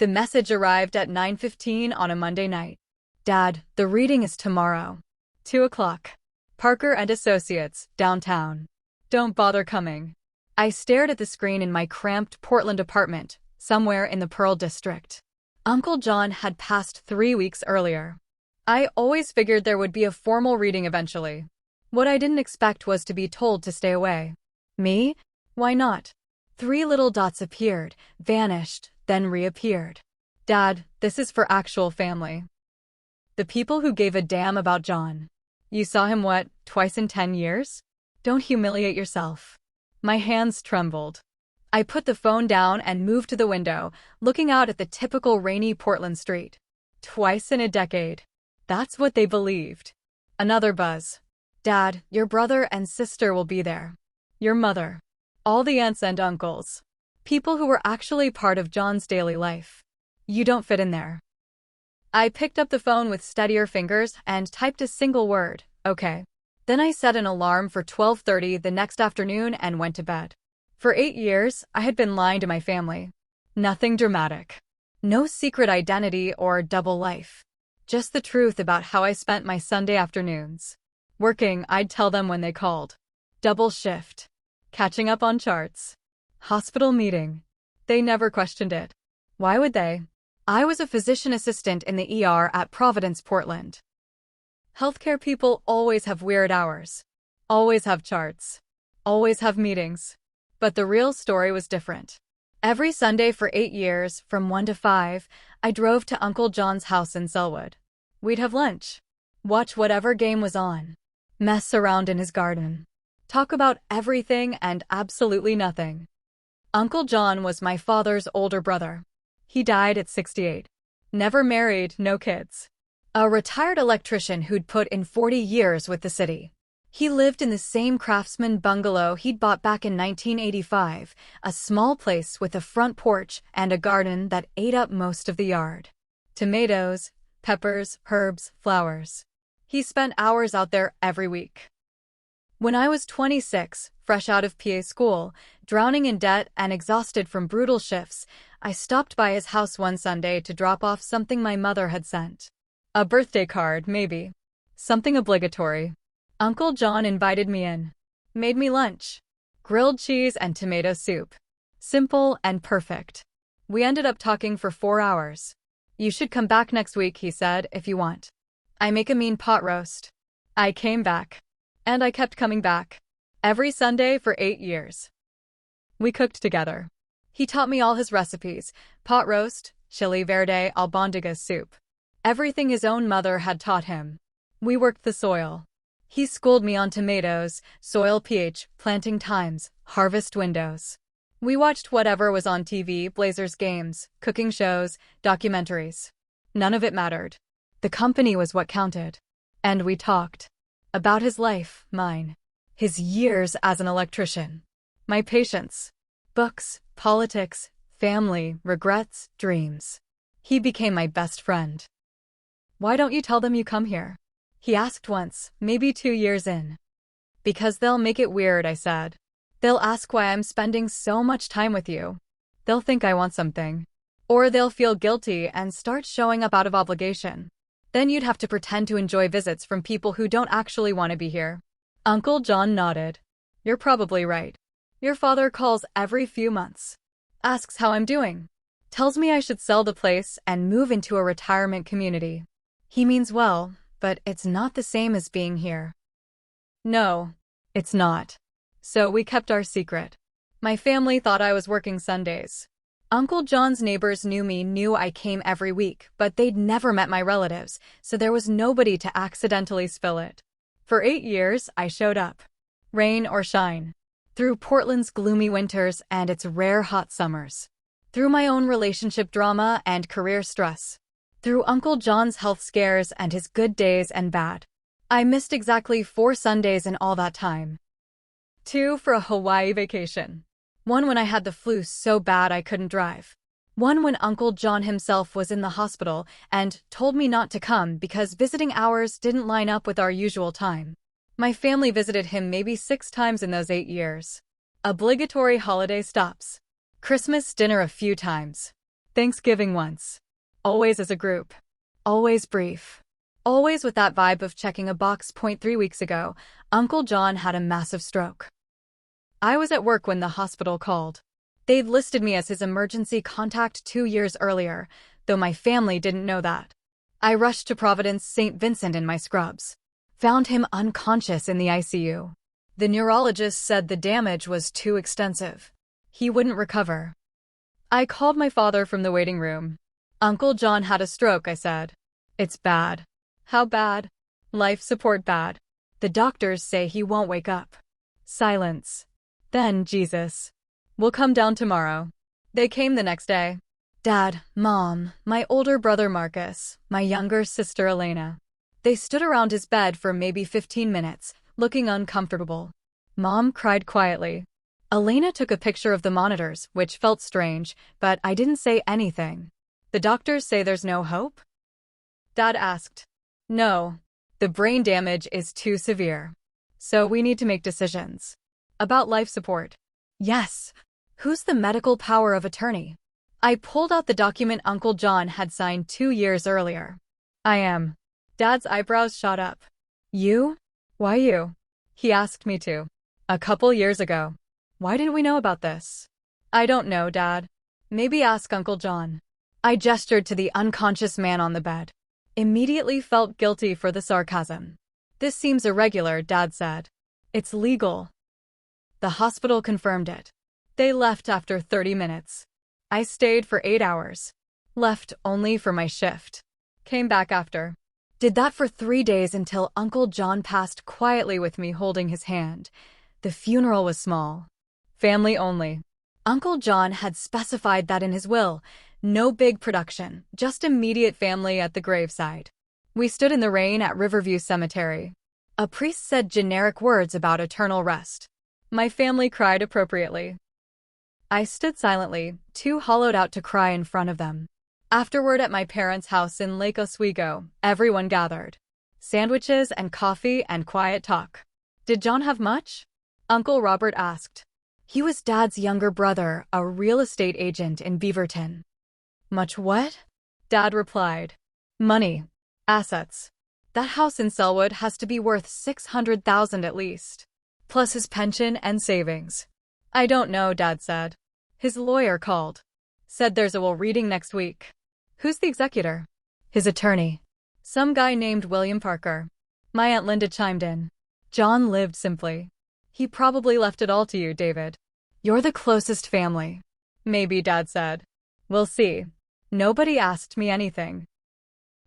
The message arrived at 9:15 on a Monday night. Dad, the reading is tomorrow. 2 o'clock. Parker and Associates, downtown. Don't bother coming. I stared at the screen in my cramped Portland apartment, somewhere in the Pearl District. Uncle John had passed 3 weeks earlier. I always figured there would be a formal reading eventually. What I didn't expect was to be told to stay away. Me? Why not? 3 little dots appeared, vanished, then reappeared. Dad, this is for actual family. The people who gave a damn about John. You saw him what, twice in 10 years? Don't humiliate yourself. My hands trembled. I put the phone down and moved to the window, looking out at the typical rainy Portland street. Twice in a decade. That's what they believed. Another buzz. Dad, your brother and sister will be there. Your mother. All the aunts and uncles. People who were actually part of John's daily life. You don't fit in there. I picked up the phone with steadier fingers and typed a single word, okay. Then I set an alarm for 12:30 the next afternoon and went to bed. For 8 years, I had been lying to my family. Nothing dramatic. No secret identity or double life. Just the truth about how I spent my Sunday afternoons. Working, I'd tell them when they called. Double shift. Catching up on charts. Hospital meeting. They never questioned it. Why would they? I was a physician assistant in the ER at Providence, Portland. Healthcare people always have weird hours. Always have charts. Always have meetings. But the real story was different. Every Sunday for 8 years, from 1 to 5, I drove to Uncle John's house in Selwood. We'd have lunch. Watch whatever game was on. Mess around in his garden. Talk about everything and absolutely nothing. Uncle John was my father's older brother. He died at 68. Never married, no kids. A retired electrician who'd put in 40 years with the city. He lived in the same craftsman bungalow he'd bought back in 1985, a small place with a front porch and a garden that ate up most of the yard. Tomatoes, peppers, herbs, flowers. He spent hours out there every week. When I was 26, fresh out of PA school, drowning in debt and exhausted from brutal shifts, I stopped by his house one Sunday to drop off something my mother had sent. A birthday card, maybe. Something obligatory. Uncle John invited me in. Made me lunch. Grilled cheese and tomato soup. Simple and perfect. We ended up talking for 4 hours. You should come back next week, he said, if you want. I make a mean pot roast. I came back. And I kept coming back. Every Sunday for 8 years. We cooked together. He taught me all his recipes, pot roast, chili verde, albondigas soup. Everything his own mother had taught him. We worked the soil. He schooled me on tomatoes, soil pH, planting times, harvest windows. We watched whatever was on TV, Blazers games, cooking shows, documentaries. None of it mattered. The company was what counted. And we talked. About his life, mine. His years as an electrician. My patients. Books, politics, family, regrets, dreams. He became my best friend. Why don't you tell them you come here? He asked once, maybe 2 years in. Because they'll make it weird, I said. They'll ask why I'm spending so much time with you. They'll think I want something. Or they'll feel guilty and start showing up out of obligation. Then you'd have to pretend to enjoy visits from people who don't actually want to be here. Uncle John nodded. You're probably right. Your father calls every few months. Asks how I'm doing. Tells me I should sell the place and move into a retirement community. He means well, but it's not the same as being here. No, it's not. So we kept our secret. My family thought I was working Sundays. Uncle John's neighbors knew I came every week, but they'd never met my relatives, so there was nobody to accidentally spill it. For 8 years, I showed up. Rain or shine. Through Portland's gloomy winters and its rare hot summers. Through my own relationship drama and career stress. Through Uncle John's health scares and his good days and bad. I missed exactly 4 Sundays in all that time. 2 for a Hawaii vacation. 1 when I had the flu so bad I couldn't drive. 1 when Uncle John himself was in the hospital and told me not to come because visiting hours didn't line up with our usual time. My family visited him maybe 6 times in those 8 years. Obligatory holiday stops. Christmas dinner a few times. Thanksgiving once. Always as a group. Always brief. Always with that vibe of checking a box. 3 weeks ago, Uncle John had a massive stroke. I was at work when the hospital called. They'd listed me as his emergency contact 2 years earlier, though my family didn't know that. I rushed to Providence St. Vincent in my scrubs. Found him unconscious in the ICU. The neurologist said the damage was too extensive. He wouldn't recover. I called my father from the waiting room. Uncle John had a stroke, I said. It's bad. How bad? Life support bad. The doctors say he won't wake up. Silence. Then, Jesus. We'll come down tomorrow. They came the next day. Dad, Mom, my older brother Marcus, my younger sister Elena. They stood around his bed for maybe 15 minutes, looking uncomfortable. Mom cried quietly. Elena took a picture of the monitors, which felt strange, but I didn't say anything. The doctors say there's no hope? Dad asked. No. The brain damage is too severe. So we need to make decisions. About life support. Yes. Who's the medical power of attorney? I pulled out the document Uncle John had signed 2 years earlier. I am. Dad's eyebrows shot up. You? Why you? He asked me to. A couple years ago. Why didn't we know about this? I don't know, Dad. Maybe ask Uncle John. I gestured to the unconscious man on the bed. Immediately felt guilty for the sarcasm. This seems irregular, Dad said. It's legal. The hospital confirmed it. They left after 30 minutes. I stayed for 8 hours. Left only for my shift. Came back after. Did that for 3 days until Uncle John passed quietly with me holding his hand. The funeral was small. Family only. Uncle John had specified that in his will. No big production, just immediate family at the graveside. We stood in the rain at Riverview Cemetery. A priest said generic words about eternal rest. My family cried appropriately. I stood silently, too hollowed out to cry in front of them. Afterward at my parents' house in Lake Oswego, everyone gathered. Sandwiches and coffee and quiet talk. Did John have much? Uncle Robert asked. He was Dad's younger brother, a real estate agent in Beaverton. Much what? Dad replied. Money. Assets. That house in Selwood has to be worth $600,000 at least. Plus his pension and savings. I don't know, Dad said. His lawyer called. Said there's a will reading next week. Who's the executor? His attorney. Some guy named William Parker. My Aunt Linda chimed in. John lived simply. He probably left it all to you, David. You're the closest family. Maybe, Dad said. We'll see. Nobody asked me anything.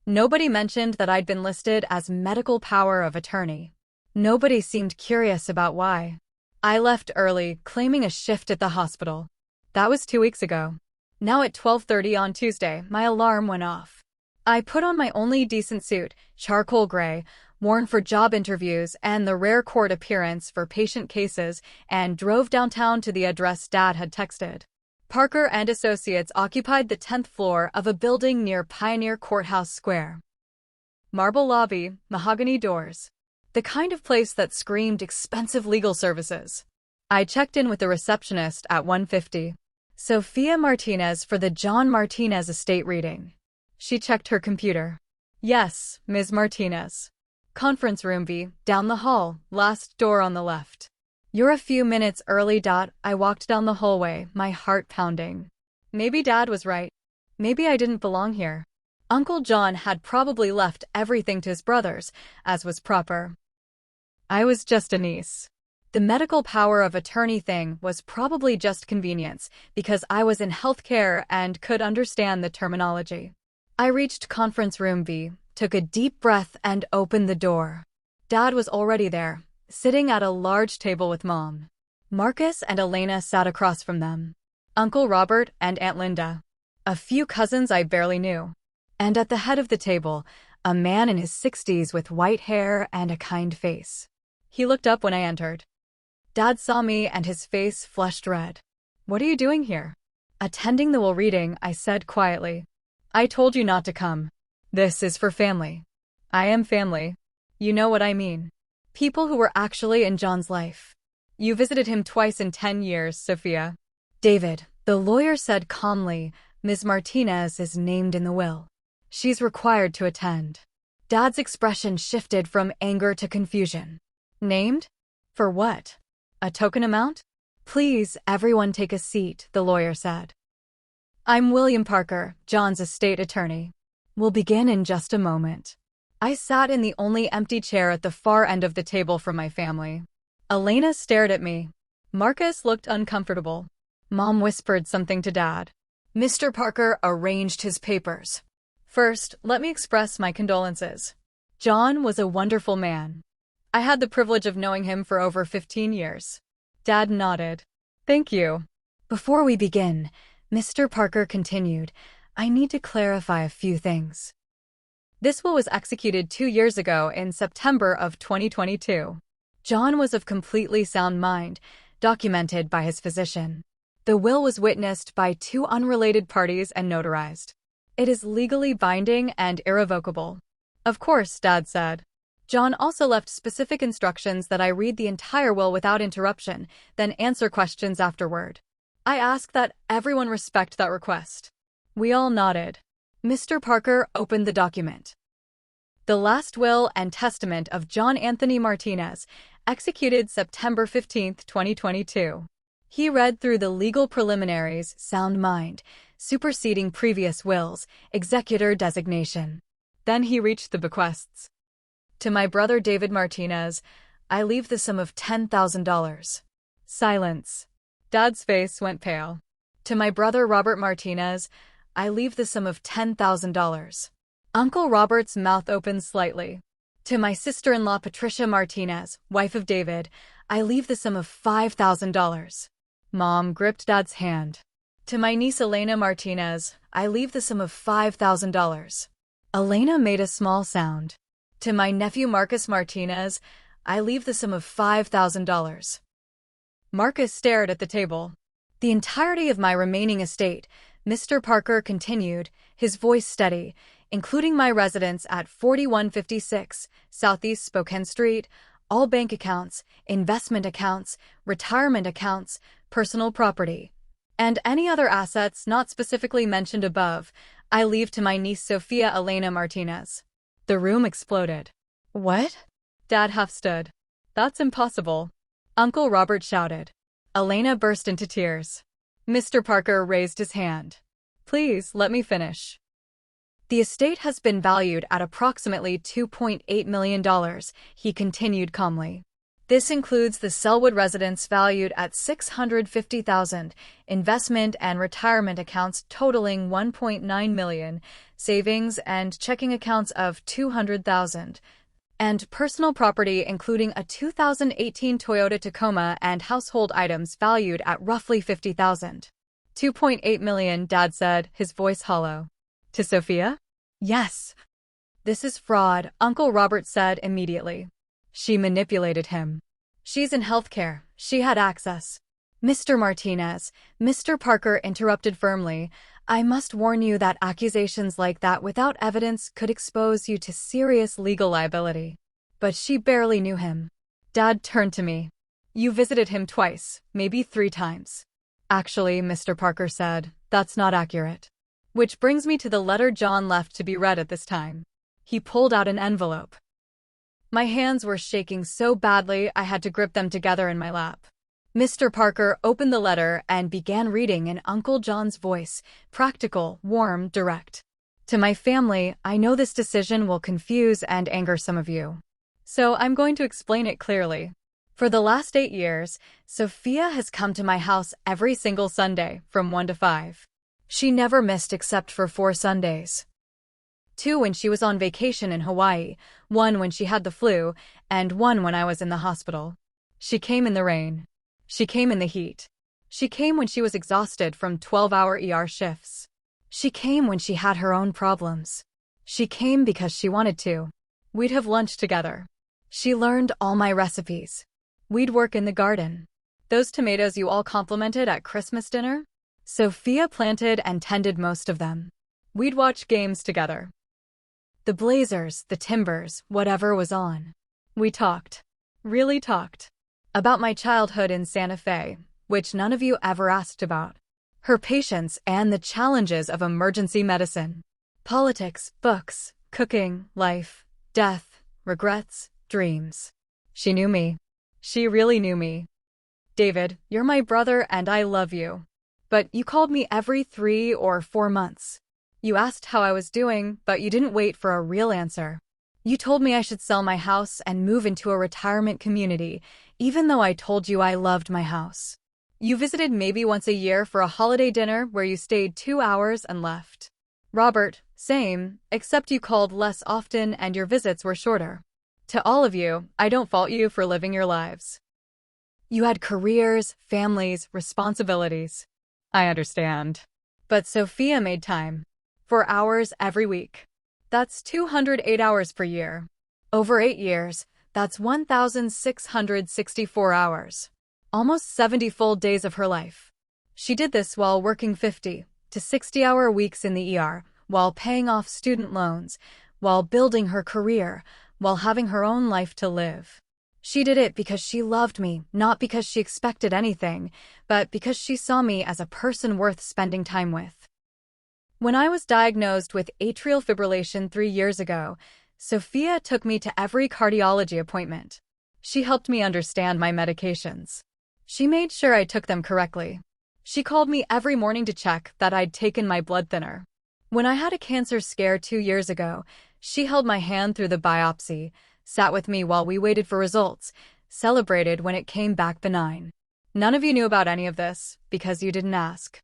Nobody mentioned that I'd been listed as medical power of attorney. Nobody seemed curious about why. I left early, claiming a shift at the hospital. That was 2 weeks ago. Now at 12:30 on Tuesday, my alarm went off. I put on my only decent suit, charcoal gray, worn for job interviews and the rare court appearance for patient cases, and drove downtown to the address Dad had texted. Parker and Associates occupied the 10th floor of a building near Pioneer Courthouse Square. Marble lobby, mahogany doors. The kind of place that screamed expensive legal services. I checked in with the receptionist at 1:50. Sophia Martinez for the John Martinez estate reading. She checked her computer. Yes, Ms. Martinez. Conference room B, down the hall, last door on the left. You're a few minutes early. I walked down the hallway, my heart pounding. Maybe Dad was right. Maybe I didn't belong here. Uncle John had probably left everything to his brothers, as was proper. I was just a niece. The medical power of attorney thing was probably just convenience, because I was in healthcare and could understand the terminology. I reached conference room B, took a deep breath and opened the door. Dad was already there, sitting at a large table with Mom. Marcus and Elena sat across from them. Uncle Robert and Aunt Linda. A few cousins I barely knew. And at the head of the table, a man in his 60s with white hair and a kind face. He looked up when I entered. Dad saw me and his face flushed red. What are you doing here? Attending the will reading, I said quietly. I told you not to come. This is for family. I am family. You know what I mean. People who were actually in John's life. You visited him twice in 10 years, Sophia. David, the lawyer said calmly, Ms. Martinez is named in the will. She's required to attend. Dad's expression shifted from anger to confusion. Named? For what? A token amount? Please, everyone take a seat, the lawyer said. I'm William Parker, John's estate attorney. We'll begin in just a moment. I sat in the only empty chair at the far end of the table from my family. Elena stared at me. Marcus looked uncomfortable. Mom whispered something to Dad. Mr. Parker arranged his papers. First, let me express my condolences. John was a wonderful man. I had the privilege of knowing him for over 15 years. Dad nodded. Thank you. Before we begin, Mr. Parker continued, I need to clarify a few things. This will was executed 2 years ago in September of 2022. John was of completely sound mind, documented by his physician. The will was witnessed by 2 unrelated parties and notarized. It is legally binding and irrevocable. Of course, Dad said. John also left specific instructions that I read the entire will without interruption, then answer questions afterward. I ask that everyone respect that request. We all nodded. Mr. Parker opened the document. The last will and testament of John Anthony Martinez, executed September 15, 2022. He read through the legal preliminaries, sound mind, superseding previous wills, executor designation. Then he reached the bequests. To my brother David Martinez, I leave the sum of $10,000. Silence. Dad's face went pale. To my brother Robert Martinez, I leave the sum of $10,000. Uncle Robert's mouth opened slightly. To my sister-in-law Patricia Martinez, wife of David, I leave the sum of $5,000. Mom gripped Dad's hand. To my niece Elena Martinez, I leave the sum of $5,000. Elena made a small sound. To my nephew Marcus Martinez, I leave the sum of $5,000. Marcus stared at the table. The entirety of my remaining estate, Mr. Parker continued, his voice steady, including my residence at 4156 Southeast Spokane Street, all bank accounts, investment accounts, retirement accounts, personal property, and any other assets not specifically mentioned above, I leave to my niece Sophia Elena Martinez. The room exploded. What? Dad half stood. That's impossible. Uncle Robert shouted. Elena burst into tears. Mr. Parker raised his hand. Please, let me finish. The estate has been valued at approximately $2.8 million, he continued calmly. This includes the Selwood residence valued at $650,000, investment and retirement accounts totaling $1.9 million, savings and checking accounts of $200,000, and personal property including a 2018 Toyota Tacoma and household items valued at roughly $50,000. $2.8 million, Dad said, his voice hollow. To Sophia? Yes. This is fraud, Uncle Robert said immediately. She manipulated him. She's in healthcare. She had access. Mr. Martinez, Mr. Parker interrupted firmly. I must warn you that accusations like that without evidence could expose you to serious legal liability. But she barely knew him. Dad turned to me. You visited him twice, maybe 3 times. Actually, Mr. Parker said, that's not accurate. Which brings me to the letter John left to be read at this time. He pulled out an envelope. My hands were shaking so badly I had to grip them together in my lap. Mr. Parker opened the letter and began reading in Uncle John's voice, practical, warm, direct. To my family, I know this decision will confuse and anger some of you. So I'm going to explain it clearly. For the last 8 years, Sophia has come to my house every single Sunday from 1 to 5. She never missed except for 4 Sundays. 2 when she was on vacation in Hawaii, 1 when she had the flu, and 1 when I was in the hospital. She came in the rain. She came in the heat. She came when she was exhausted from 12-hour ER shifts. She came when she had her own problems. She came because she wanted to. We'd have lunch together. She learned all my recipes. We'd work in the garden. Those tomatoes you all complimented at Christmas dinner? Sophia planted and tended most of them. We'd watch games together. The Blazers, the Timbers, whatever was on. We talked. Really talked. About my childhood in Santa Fe, which none of you ever asked about. Her patience and the challenges of emergency medicine. Politics, books, cooking, life, death, regrets, dreams. She knew me. She really knew me. David, you're my brother and I love you. But you called me every 3 or 4 months. You asked how I was doing, but you didn't wait for a real answer. You told me I should sell my house and move into a retirement community, even though I told you I loved my house. You visited maybe once a year for a holiday dinner where you stayed 2 hours and left. Robert, same, except you called less often and your visits were shorter. To all of you, I don't fault you for living your lives. You had careers, families, responsibilities. I understand. But Sophia made time. 4 hours every week. That's 208 hours per year. Over 8 years, that's 1,664 hours. Almost 70 full days of her life. She did this while working 50 to 60-hour weeks in the ER, while paying off student loans, while building her career, while having her own life to live. She did it because she loved me, not because she expected anything, but because she saw me as a person worth spending time with. When I was diagnosed with atrial fibrillation 3 years ago, Sophia took me to every cardiology appointment. She helped me understand my medications. She made sure I took them correctly. She called me every morning to check that I'd taken my blood thinner. When I had a cancer scare 2 years ago, she held my hand through the biopsy, sat with me while we waited for results, celebrated when it came back benign. None of you knew about any of this because you didn't ask.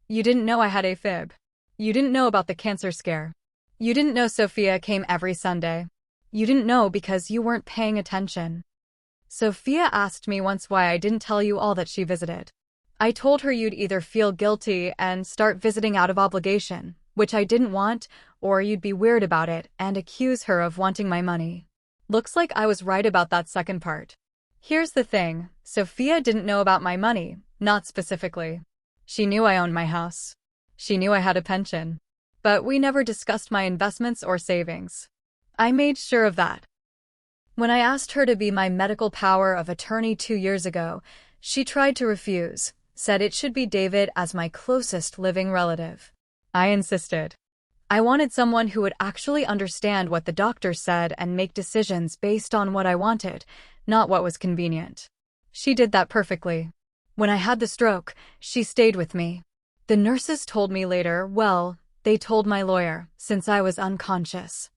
You didn't know I had AFib. You didn't know about the cancer scare. You didn't know Sophia came every Sunday. You didn't know because you weren't paying attention. Sophia asked me once why I didn't tell you all that she visited. I told her you'd either feel guilty and start visiting out of obligation, which I didn't want, or you'd be weird about it and accuse her of wanting my money. Looks like I was right about that second part. Here's the thing, Sophia didn't know about my money, not specifically. She knew I owned my house. She knew I had a pension. But we never discussed my investments or savings. I made sure of that. When I asked her to be my medical power of attorney 2 years ago, she tried to refuse, said it should be David as my closest living relative. I insisted. I wanted someone who would actually understand what the doctor said and make decisions based on what I wanted, not what was convenient. She did that perfectly. When I had the stroke, she stayed with me. The nurses told me later, well, they told my lawyer, since I was unconscious.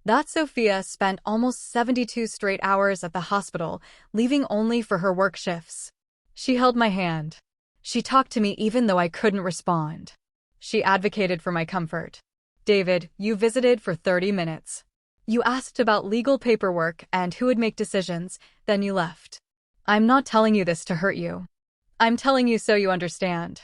That Sophia spent almost 72 straight hours at the hospital, leaving only for her work shifts. She held my hand. She talked to me even though I couldn't respond. She advocated for my comfort. David, you visited for 30 minutes. You asked about legal paperwork and who would make decisions, then you left. I'm not telling you this to hurt you. I'm telling you so you understand.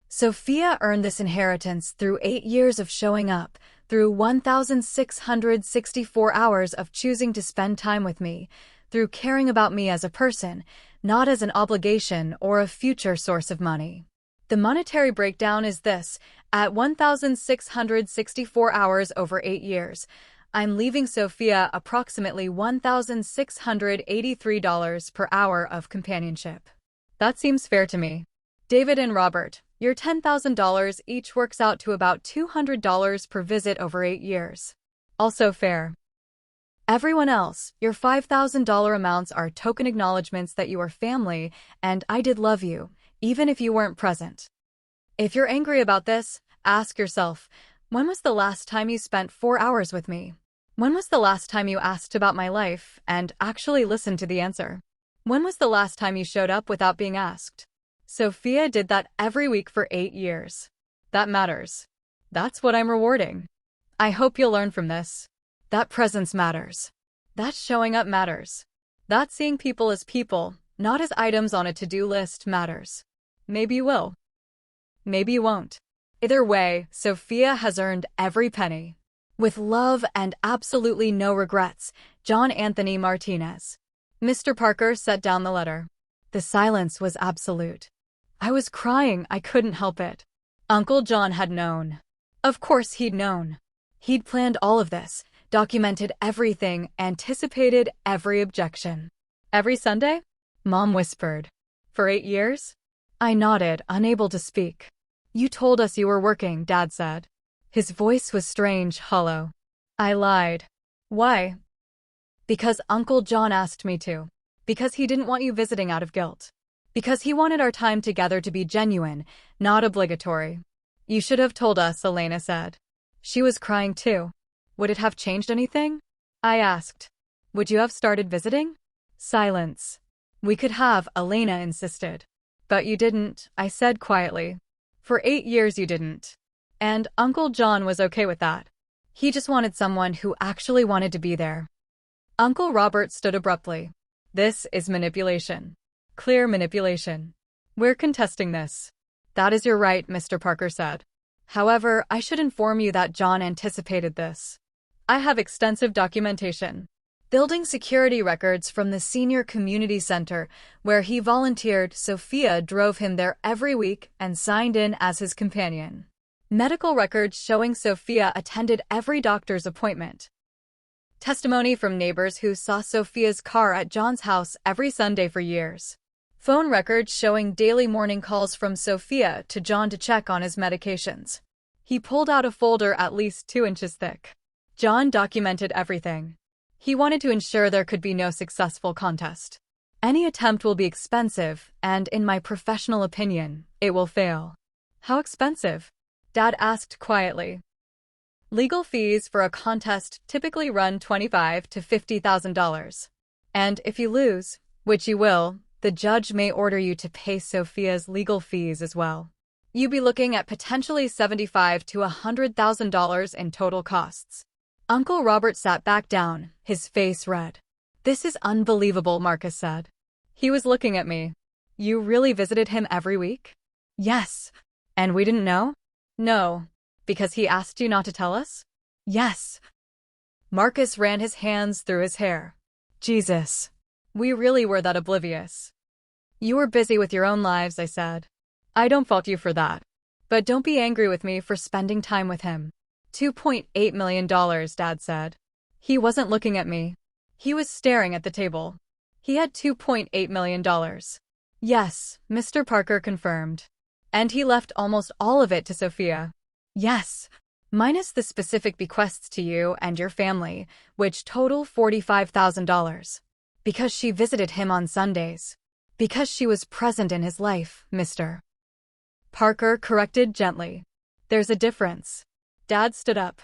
Sophia earned this inheritance through 8 years of showing up, through 1,664 hours of choosing to spend time with me, through caring about me as a person, not as an obligation or a future source of money. The monetary breakdown is this: at 1,664 hours over 8 years, I'm leaving Sophia approximately $1,683 per hour of companionship. That seems fair to me. David and Robert, your $10,000 each works out to about $200 per visit over 8 years. Also fair. Everyone else, your $5,000 amounts are token acknowledgments that you are family and I did love you, even if you weren't present. If you're angry about this, ask yourself, when was the last time you spent 4 hours with me? When was the last time you asked about my life and actually listened to the answer? When was the last time you showed up without being asked? Sophia did that every week for 8 years. That matters. That's what I'm rewarding. I hope you'll learn from this. That presence matters. That showing up matters. That seeing people as people, not as items on a to-do list, matters. Maybe you will. Maybe you won't. Either way, Sophia has earned every penny. With love and absolutely no regrets, John Anthony Martinez. Mr. Parker set down the letter. The silence was absolute. I was crying, I couldn't help it. Uncle John had known. Of course he'd known. He'd planned all of this, documented everything, anticipated every objection. Every Sunday? Mom whispered. For 8 years? I nodded, unable to speak. You told us you were working, Dad said. His voice was strange, hollow. I lied. Why? Because Uncle John asked me to. Because he didn't want you visiting out of guilt. Because he wanted our time together to be genuine, not obligatory. You should have told us, Elena said. She was crying too. Would it have changed anything? I asked. Would you have started visiting? Silence. We could have, Elena insisted. But you didn't, I said quietly. For 8 years you didn't. And Uncle John was okay with that. He just wanted someone who actually wanted to be there. Uncle Robert stood abruptly. This is manipulation. Clear manipulation. We're contesting this. That is your right, Mr. Parker said. However, I should inform you that John anticipated this. I have extensive documentation. Building security records from the senior community center, where he volunteered. Sophia drove him there every week and signed in as his companion. Medical records showing Sophia attended every doctor's appointment. Testimony from neighbors who saw Sophia's car at John's house every Sunday for years. Phone records showing daily morning calls from Sophia to John to check on his medications. He pulled out a folder at least 2 inches thick. John documented everything. He wanted to ensure there could be no successful contest. Any attempt will be expensive, and in my professional opinion, it will fail. How expensive? Dad asked quietly. Legal fees for a contest typically run $25,000 to $50,000. And if you lose, which you will, the judge may order you to pay Sophia's legal fees as well. You'd be looking at potentially $75,000 to $100,000 in total costs. Uncle Robert sat back down, his face red. This is unbelievable, Marcus said. He was looking at me. You really visited him every week? Yes. And we didn't know? No. Because he asked you not to tell us? Yes. Marcus ran his hands through his hair. Jesus. We really were that oblivious. You were busy with your own lives, I said. I don't fault you for that. But don't be angry with me for spending time with him. $2.8 million, Dad said. He wasn't looking at me. He was staring at the table. He had $2.8 million. Yes, Mr. Parker confirmed. And he left almost all of it to Sophia. Yes. Minus the specific bequests to you and your family, which total $45,000. Because she visited him on Sundays. Because she was present in his life, Mr. Parker corrected gently. There's a difference. Dad stood up.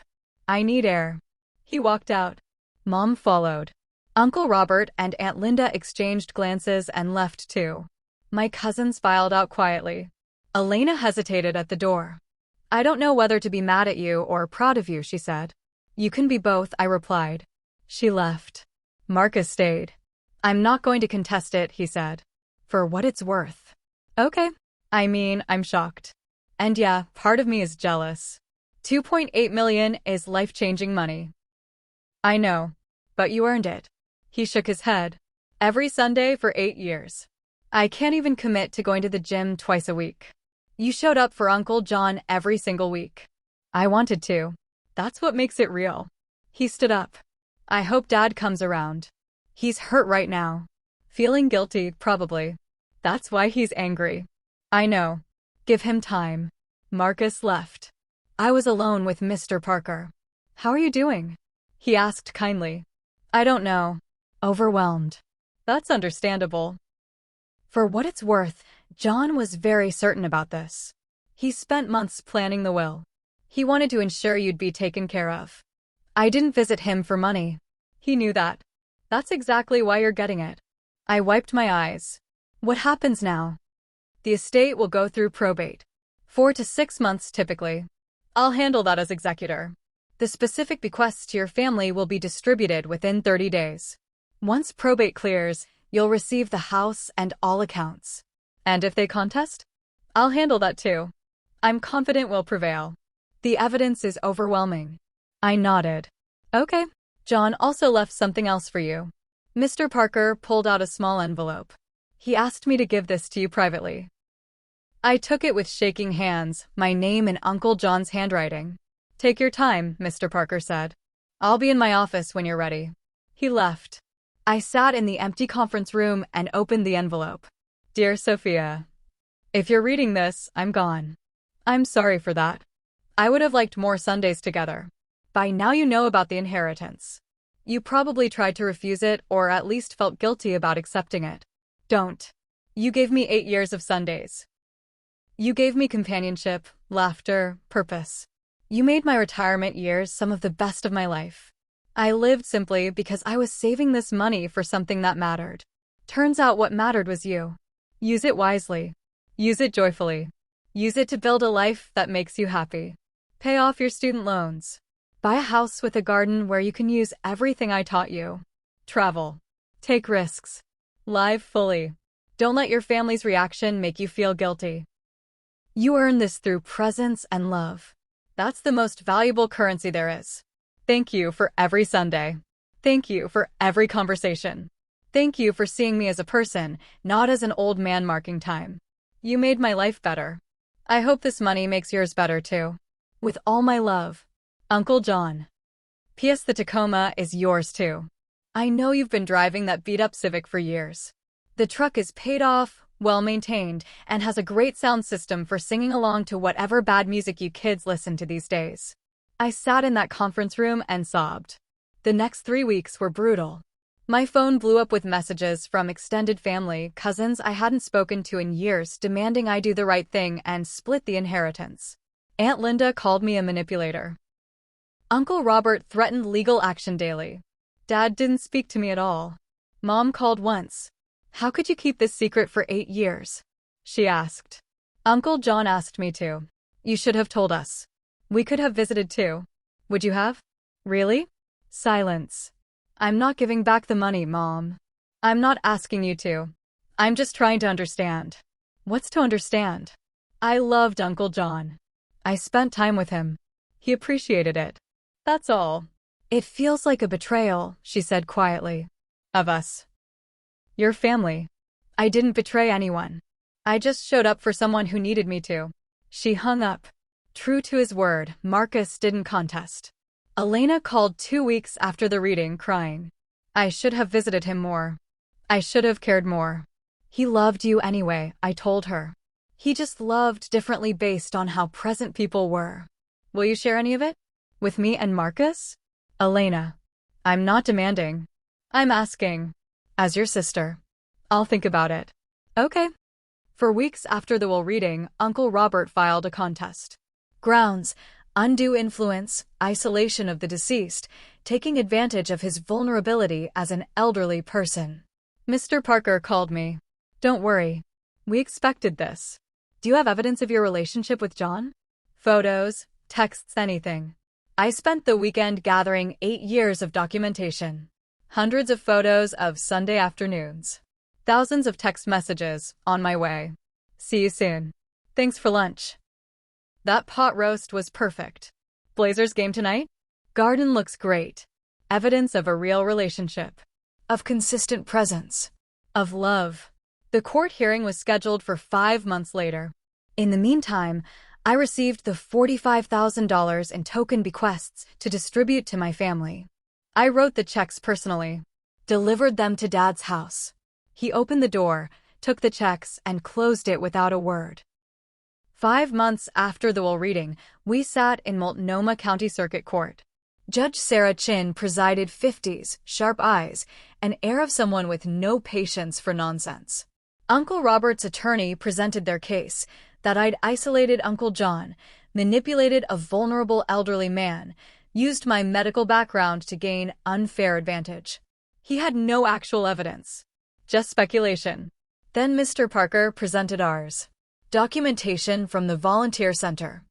I need air. He walked out. Mom followed. Uncle Robert and Aunt Linda exchanged glances and left too. My cousins filed out quietly. Elena hesitated at the door. I don't know whether to be mad at you or proud of you, she said. You can be both, I replied. She left. Marcus stayed. I'm not going to contest it, he said. For what it's worth. Okay. I mean, I'm shocked. And yeah, part of me is jealous. $2.8 million is life-changing money. I know. But you earned it. He shook his head. Every Sunday for 8 years. I can't even commit to going to the gym twice a week. You showed up for Uncle John every single week. I wanted to. That's what makes it real. He stood up. I hope Dad comes around. He's hurt right now. Feeling guilty, probably. That's why he's angry. I know. Give him time. Marcus left. I was alone with Mr. Parker. How are you doing? He asked kindly. I don't know. Overwhelmed. That's understandable. For what it's worth, John was very certain about this. He spent months planning the will. He wanted to ensure you'd be taken care of. I didn't visit him for money. He knew that. That's exactly why you're getting it. I wiped my eyes. What happens now? The estate will go through probate. 4 to 6 months typically. I'll handle that as executor. The specific bequests to your family will be distributed within 30 days. Once probate clears, you'll receive the house and all accounts. And if they contest? I'll handle that too. I'm confident we'll prevail. The evidence is overwhelming. I nodded. Okay. John also left something else for you. Mr. Parker pulled out a small envelope. He asked me to give this to you privately. I took it with shaking hands, my name in Uncle John's handwriting. Take your time, Mr. Parker said. I'll be in my office when you're ready. He left. I sat in the empty conference room and opened the envelope. Dear Sophia. If you're reading this, I'm gone. I'm sorry for that. I would have liked more Sundays together. By now you know about the inheritance. You probably tried to refuse it or at least felt guilty about accepting it. Don't. You gave me 8 years of Sundays. You gave me companionship, laughter, purpose. You made my retirement years some of the best of my life. I lived simply because I was saving this money for something that mattered. Turns out what mattered was you. Use it wisely. Use it joyfully. Use it to build a life that makes you happy. Pay off your student loans. Buy a house with a garden where you can use everything I taught you. Travel. Take risks. Live fully. Don't let your family's reaction make you feel guilty. You earn this through presence and love. That's the most valuable currency there is. Thank you for every Sunday. Thank you for every conversation. Thank you for seeing me as a person, not as an old man marking time. You made my life better. I hope this money makes yours better too. With all my love. Uncle John. P.S. The Tacoma is yours too. I know you've been driving that beat-up Civic for years. The truck is paid off, well-maintained, and has a great sound system for singing along to whatever bad music you kids listen to these days. I sat in that conference room and sobbed. The next 3 weeks were brutal. My phone blew up with messages from extended family, cousins I hadn't spoken to in years demanding I do the right thing and split the inheritance. Aunt Linda called me a manipulator. Uncle Robert threatened legal action daily. Dad didn't speak to me at all. Mom called once. How could you keep this secret for 8 years? She asked. Uncle John asked me to. You should have told us. We could have visited too. Would you have? Really? Silence. I'm not giving back the money, Mom. I'm not asking you to. I'm just trying to understand. What's to understand? I loved Uncle John. I spent time with him. He appreciated it. That's all. It feels like a betrayal, she said quietly. Of us. Your family. I didn't betray anyone. I just showed up for someone who needed me to. She hung up. True to his word, Marcus didn't contest. Elena called 2 weeks after the reading, crying. I should have visited him more. I should have cared more. He loved you anyway, I told her. He just loved differently based on how present people were. Will you share any of it? With me and Marcus? Elena. I'm not demanding. I'm asking. As your sister. I'll think about it. Okay. For weeks after the will reading, Uncle Robert filed a contest. Grounds: undue influence, isolation of the deceased, taking advantage of his vulnerability as an elderly person. Mr. Parker called me. Don't worry. We expected this. Do you have evidence of your relationship with John? Photos, texts, anything. I spent the weekend gathering 8 years of documentation. Hundreds of photos of Sunday afternoons. Thousands of text messages, on my way. See you soon. Thanks for lunch. That pot roast was perfect. Blazers game tonight? Garden looks great. Evidence of a real relationship. Of consistent presence. Of love. The court hearing was scheduled for 5 months later. In the meantime, I received the $45,000 in token bequests to distribute to my family. I wrote the checks personally. Delivered them to Dad's house. He opened the door, took the checks, and closed it without a word. 5 months after the will reading, we sat in Multnomah County Circuit Court. Judge Sarah Chin presided, 50s, sharp eyes, an air of someone with no patience for nonsense. Uncle Robert's attorney presented their case, that I'd isolated Uncle John, manipulated a vulnerable elderly man, used my medical background to gain unfair advantage. He had no actual evidence. Just speculation. Then Mr. Parker presented ours. Documentation from the Volunteer Center.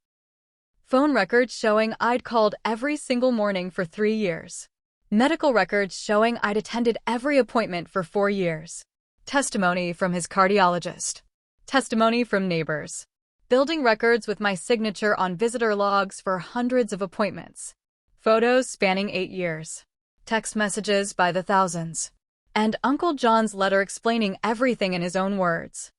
Phone records showing I'd called every single morning for 3 years. Medical records showing I'd attended every appointment for 4 years. Testimony from his cardiologist. Testimony from neighbors. Building records with my signature on visitor logs for hundreds of appointments. Photos spanning 8 years. Text messages by the thousands. And Uncle John's letter explaining everything in his own words.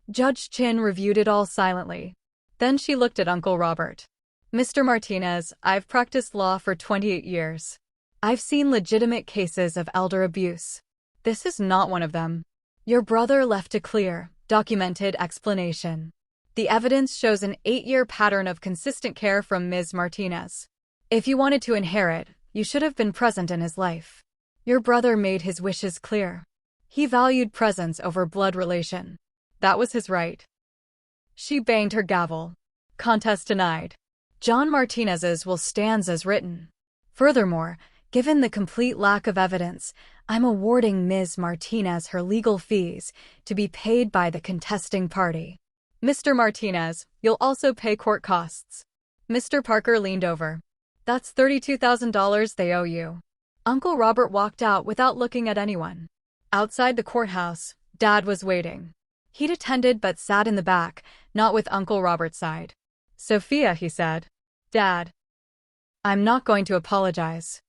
Judge Chin reviewed it all silently. Then she looked at Uncle Robert. Mr. Martinez, I've practiced law for 28 years. I've seen legitimate cases of elder abuse. This is not one of them. Your brother left it clear. Documented explanation. The evidence shows an 8-year pattern of consistent care from Ms. Martinez. If you wanted to inherit, you should have been present in his life. Your brother made his wishes clear. He valued presence over blood relation. That was his right. She banged her gavel. Contest denied. John Martinez's will stands as written. Furthermore, given the complete lack of evidence, I'm awarding Ms. Martinez her legal fees to be paid by the contesting party. Mr. Martinez, you'll also pay court costs. Mr. Parker leaned over. That's $32,000 they owe you. Uncle Robert walked out without looking at anyone. Outside the courthouse, Dad was waiting. He'd attended but sat in the back, not with Uncle Robert's side. Sophia, he said. Dad. I'm not going to apologize.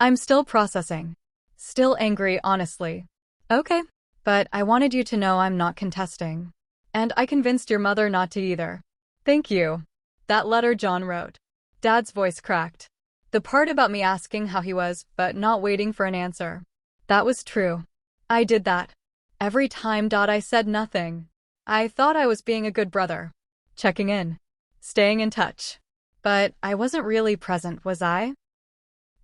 I'm still processing. Still angry, honestly. Okay, but I wanted you to know I'm not contesting. And I convinced your mother not to either. Thank you. That letter John wrote. Dad's voice cracked. The part about me asking how he was, but not waiting for an answer. That was true. I did that. Every time I said nothing. I thought I was being a good brother. Checking in. Staying in touch. But I wasn't really present, was I?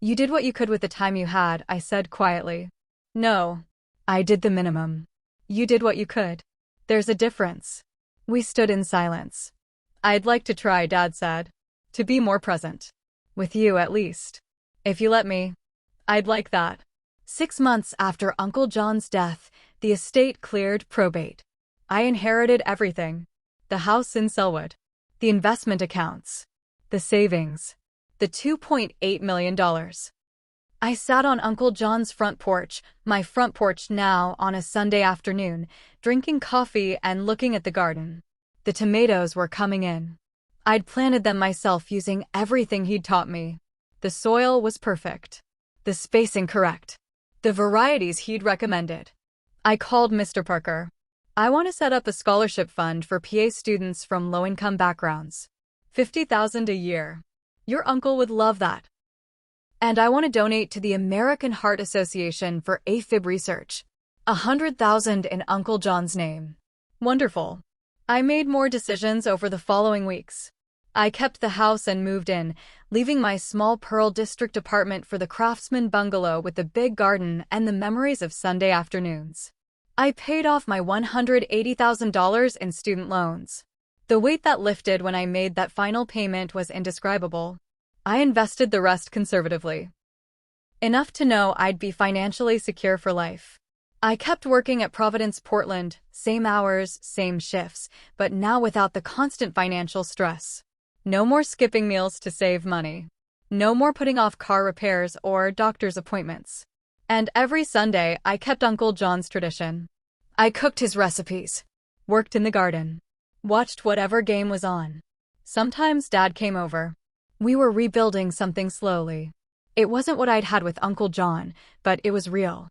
You did what you could with the time you had, I said quietly. No. I did the minimum. You did what you could. There's a difference. We stood in silence. I'd like to try, Dad said. To be more present. With you, at least. If you let me. I'd like that. 6 months after Uncle John's death, the estate cleared probate. I inherited everything. The house in Selwood. The investment accounts. The savings. The $2.8 million. I sat on Uncle John's front porch, my front porch now, on a Sunday afternoon, drinking coffee and looking at the garden. The tomatoes were coming in. I'd planted them myself using everything he'd taught me. The soil was perfect. The spacing correct. The varieties he'd recommended. I called Mr. Parker. I want to set up a scholarship fund for PA students from low-income backgrounds. $50,000 a year. Your uncle would love that. And I want to donate to the American Heart Association for AFib research. $100,000 in Uncle John's name. Wonderful. I made more decisions over the following weeks. I kept the house and moved in, leaving my small Pearl District apartment for the Craftsman bungalow with the big garden and the memories of Sunday afternoons. I paid off my $180,000 in student loans. The weight that lifted when I made that final payment was indescribable. I invested the rest conservatively. Enough to know I'd be financially secure for life. I kept working at Providence, Portland, same hours, same shifts, but now without the constant financial stress. No more skipping meals to save money. No more putting off car repairs or doctor's appointments. And every Sunday, I kept Uncle John's tradition. I cooked his recipes, worked in the garden, watched whatever game was on. Sometimes Dad came over. We were rebuilding something slowly. It wasn't what I'd had with Uncle John, but it was real.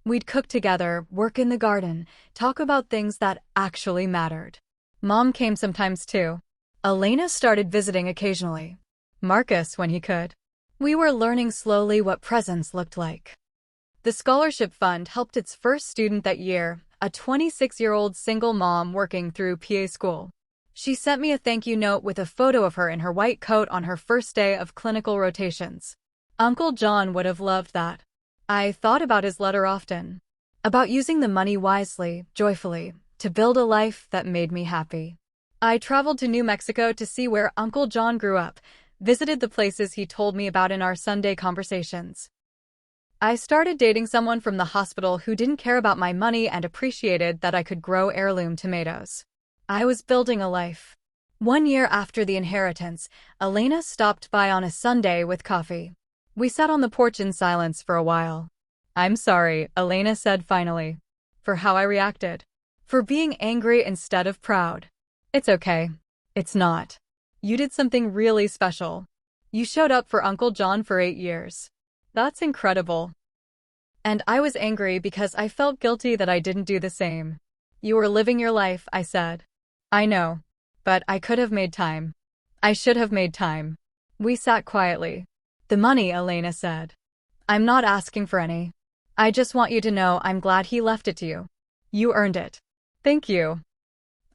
We'd cook together, work in the garden, talk about things that actually mattered. Mom came sometimes too. Elena started visiting occasionally. Marcus when he could. We were learning slowly what presence looked like. The scholarship fund helped its first student that year, a 26-year-old single mom working through PA school. She sent me a thank you note with a photo of her in her white coat on her first day of clinical rotations. Uncle John would have loved that. I thought about his letter often. About using the money wisely, joyfully, to build a life that made me happy. I traveled to New Mexico to see where Uncle John grew up, visited the places he told me about in our Sunday conversations. I started dating someone from the hospital who didn't care about my money and appreciated that I could grow heirloom tomatoes. I was building a life. 1 year after the inheritance, Elena stopped by on a Sunday with coffee. We sat on the porch in silence for a while. I'm sorry, Elena said finally. For how I reacted. For being angry instead of proud. It's okay. It's not. You did something really special. You showed up for Uncle John for 8 years. That's incredible. And I was angry because I felt guilty that I didn't do the same. You were living your life, I said. I know. But I could have made time. I should have made time. We sat quietly. The money, Elena said. I'm not asking for any. I just want you to know I'm glad he left it to you. You earned it. Thank you.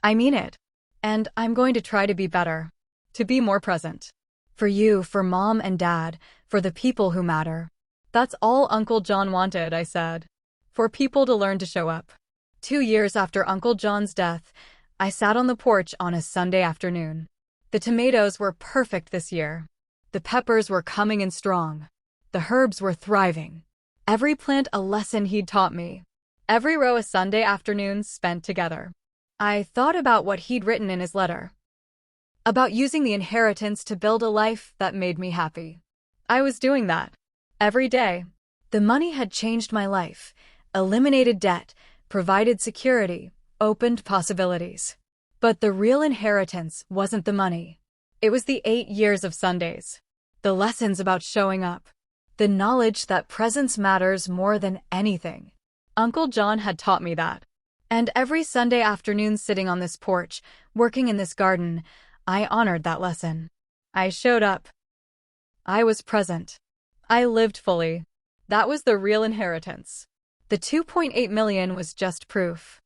I mean it. And I'm going to try to be better. To be more present. For you, for Mom and Dad, for the people who matter. That's all Uncle John wanted, I said. For people to learn to show up. 2 years after Uncle John's death, I sat on the porch on a Sunday afternoon. The tomatoes were perfect this year. The peppers were coming in strong. The herbs were thriving. Every plant a lesson he'd taught me. Every row a Sunday afternoon spent together. I thought about what he'd written in his letter. About using the inheritance to build a life that made me happy. I was doing that. Every day. The money had changed my life, eliminated debt, provided security, opened possibilities. But the real inheritance wasn't the money. It was the 8 years of Sundays. The lessons about showing up. The knowledge that presence matters more than anything. Uncle John had taught me that. And every Sunday afternoon sitting on this porch, working in this garden, I honored that lesson. I showed up. I was present. I lived fully. That was the real inheritance. The 2.8 million was just proof.